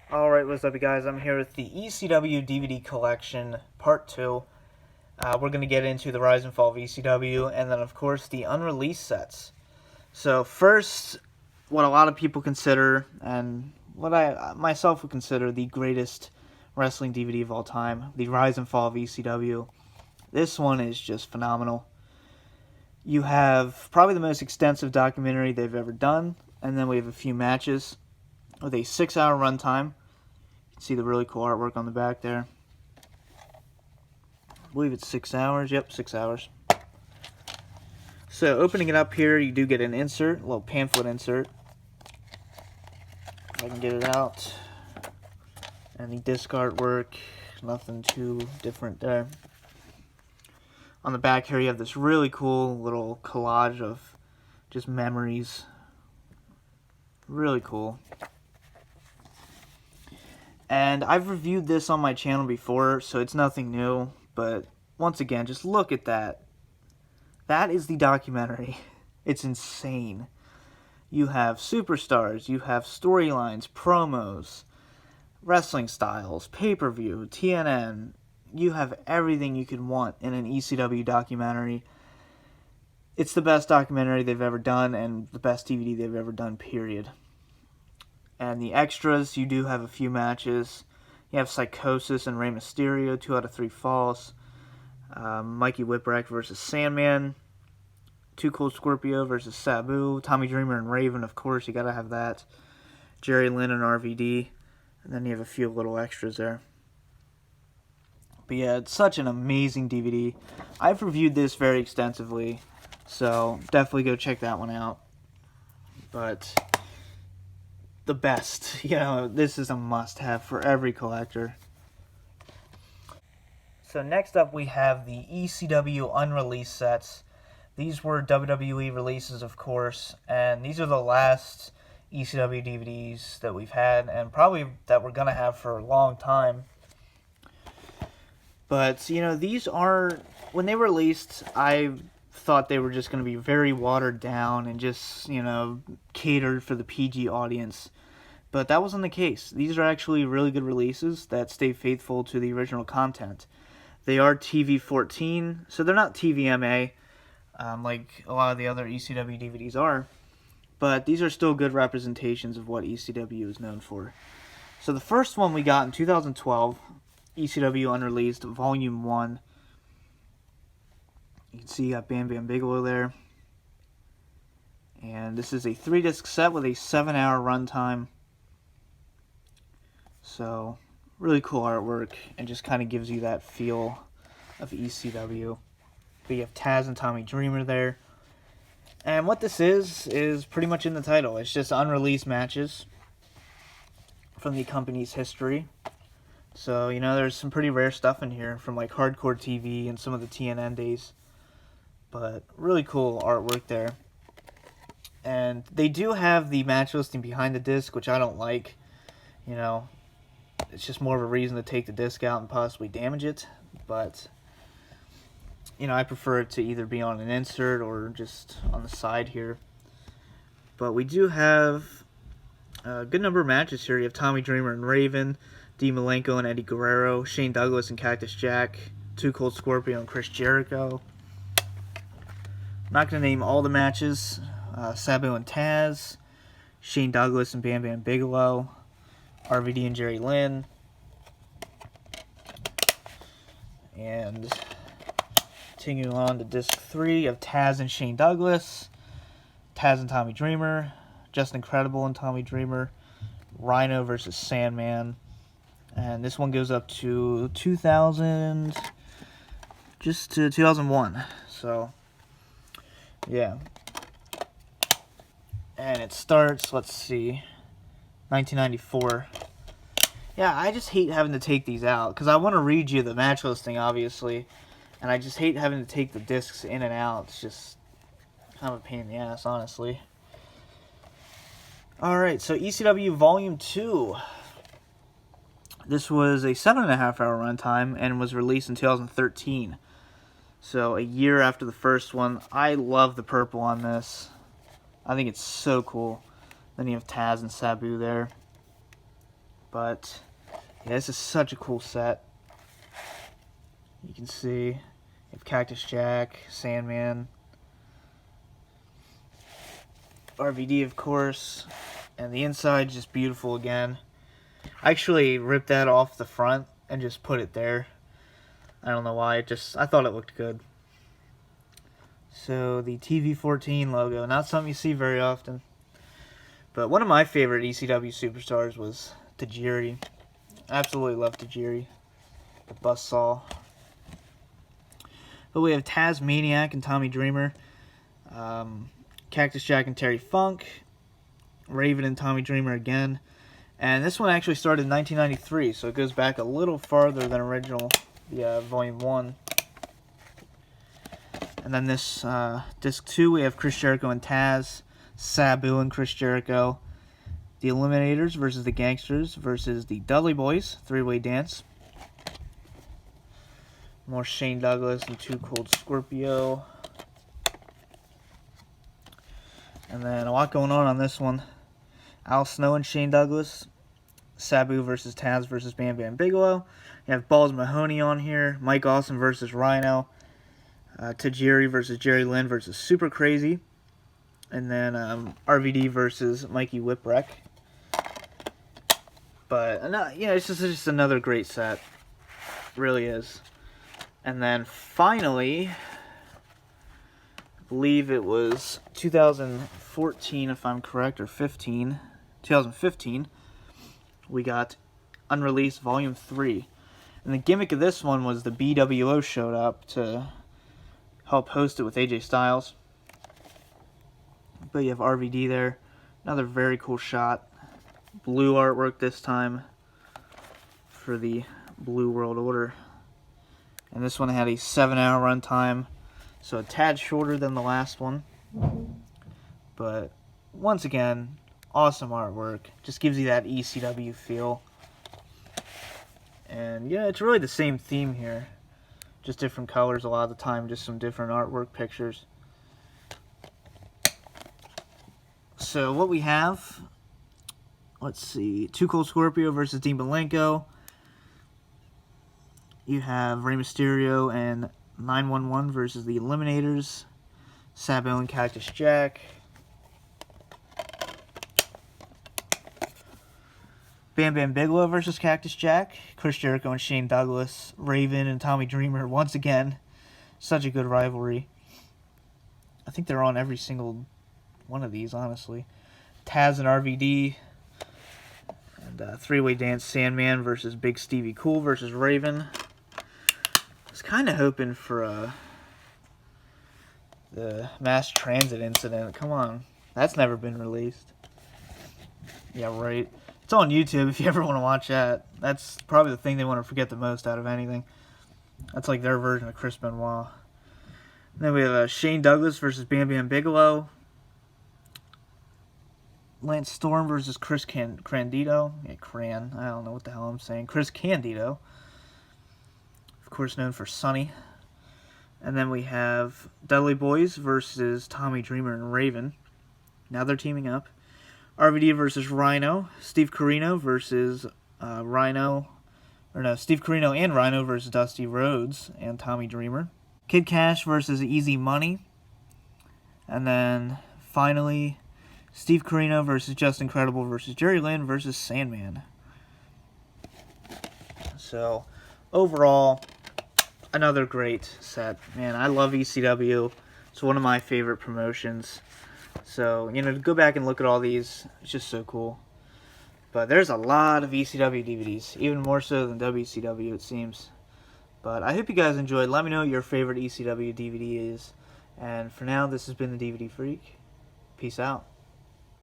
Alright, what's up you guys? I'm here with the ECW DVD Collection, Part 2. We're going to get into the rise and fall of ECW, and then of course the unreleased sets. So first, what a lot of people consider, and what I myself would consider the greatest wrestling DVD of all time, the rise and fall of ECW. This one is just phenomenal. You have probably the most extensive documentary they've ever done, and then we have a few matches with a 6-hour runtime. You can see the really cool artwork on the back there. I believe it's 6 hours. Yep, 6 hours. So opening it up here, you do get an insert, a little pamphlet insert. If I can get it out. And the disc artwork, nothing too different there. On the back here, you have this really cool little collage of just memories. Really cool. And I've reviewed this on my channel before, so it's nothing new. But once again, just look at that. That is the documentary. It's insane. You have superstars, you have storylines, promos, wrestling styles, pay-per-view, TNN. You have everything you could want in an ECW documentary. It's the best documentary they've ever done, and the best DVD they've ever done, period. And the extras, you do have a few matches. You have Psychosis and Rey Mysterio, 2 out of 3 falls. Mikey Whipwreck versus Sandman. Too Cold Scorpio versus Sabu. Tommy Dreamer and Raven, of course, you gotta have that. Jerry Lynn and RVD. And then you have a few little extras there. But yeah, it's such an amazing DVD. I've reviewed this very extensively, so definitely go check that one out. But the best, this is a must-have for every collector. So next up we have the ECW Unreleased Sets. These were WWE releases, of course, and these are the last ECW DVDs that we've had, and probably that we're going to have for a long time. But, these are, when they were released, I thought they were just going to be very watered down and just, catered for the PG audience. But that wasn't the case. These are actually really good releases that stay faithful to the original content. They are TV-14, so they're not TVMA, like a lot of the other ECW DVDs are. But these are still good representations of what ECW is known for. So the first one we got in 2012, ECW Unreleased Volume One. You can see you got Bam Bam Bigelow there. And this is a 3-disc set with a 7-hour runtime. So, really cool artwork, and just kind of gives you that feel of ECW. But you have Taz and Tommy Dreamer there. And what this is pretty much in the title. It's just unreleased matches from the company's history. So, there's some pretty rare stuff in here from like Hardcore TV and some of the TNN days. But really cool artwork there. And they do have the match listing behind the disc, which I don't like. It's just more of a reason to take the disc out and possibly damage it. But, I prefer it to either be on an insert or just on the side here. But we do have a good number of matches here. You have Tommy Dreamer and Raven, Dean Malenko and Eddie Guerrero, Shane Douglas and Cactus Jack, Too Cold Scorpio and Chris Jericho. I'm not going to name all the matches. Sabu and Taz, Shane Douglas and Bam Bam Bigelow, RVD and Jerry Lynn, and continuing on to disc 3 of Taz and Shane Douglas, Taz and Tommy Dreamer, Just Incredible and Tommy Dreamer, Rhino versus Sandman, and this one goes up to 2000, just to 2001, so yeah. And it starts, let's see, 1994. Yeah, I just hate having to take these out, because I want to read you the match listing, obviously, and I just hate having to take the discs in and out. It's just kind of a pain in the ass, honestly. Alright, so ECW Volume 2. This was a 7.5-hour runtime, and was released in 2013. So, a year after the first one. I love the purple on this. I think it's so cool. Then you have Taz and Sabu there. But yeah, this is such a cool set. You can see you have Cactus Jack, Sandman, RVD of course, and the inside just beautiful again. I actually ripped that off the front and just put it there. I don't know why, I thought it looked good. So the TV14 logo, not something you see very often. But one of my favorite ECW superstars was Tajiri. Absolutely love Tajiri. The Buzzsaw. But we have Tasmaniac and Tommy Dreamer. Cactus Jack and Terry Funk. Raven and Tommy Dreamer again. And this one actually started in 1993, so it goes back a little farther than original, the Volume 1. And then this, Disc 2, we have Chris Jericho and Taz, Sabu and Chris Jericho, the Eliminators versus the Gangsters versus the Dudley Boys, three-way dance. More Shane Douglas and Too Cold Scorpio. And then a lot going on this one. Al Snow and Shane Douglas, Sabu versus Taz versus Bam Bam Bigelow. You have Balls Mahoney on here, Mike Awesome versus Rhino, Tajiri versus Jerry Lynn versus Super Crazy, and then RVD versus Mikey Whipwreck. But yeah, it's just another great set, it really is. And then finally, I believe it was 2014, if I'm correct, or 2015, we got Unreleased Volume 3. And the gimmick of this one was the BWO showed up to help host it with AJ Styles. But you have RVD there. Another very cool shot. Blue artwork this time for the Blue World Order. And this one had a 7-hour runtime, so a tad shorter than the last one. But once again, awesome artwork. Just gives you that ECW feel. And yeah, it's really the same theme here. Just different colors a lot of the time, just some different artwork pictures. So what we have, let's see, Too Cold Scorpio versus Dean Malenko. You have Rey Mysterio and 911 versus the Eliminators, Sabu and Cactus Jack. Bam Bam Bigelow versus Cactus Jack, Chris Jericho and Shane Douglas, Raven and Tommy Dreamer, once again, such a good rivalry. I think they're on every single one of these, honestly. Taz and RVD, and three-way dance, Sandman versus Big Stevie Cool versus Raven. I was kind of hoping for the mass transit incident. Come on, that's never been released. Yeah, right. It's on YouTube if you ever want to watch that. That's probably the thing they want to forget the most out of anything. That's like their version of Chris Benoit. And then we have Shane Douglas versus Bam Bam Bigelow. Lance Storm versus Chris Candido. Yeah, Cran. I don't know what the hell I'm saying. Chris Candido. Of course, known for Sonny. And then we have Dudley Boys versus Tommy Dreamer and Raven. Now they're teaming up. RVD versus Rhino, Steve Corino versus Steve Corino and Rhino versus Dusty Rhodes and Tommy Dreamer. Kid Cash versus Easy Money. And then finally, Steve Corino versus Just Incredible versus Jerry Lynn versus Sandman. So, overall, another great set. Man, I love ECW. It's one of my favorite promotions. So, to go back and look at all these, it's just so cool. But there's a lot of ECW DVDs, even more so than WCW, it seems. But I hope you guys enjoyed. Let me know what your favorite ECW DVD is. And for now, this has been the DVD Freak. Peace out.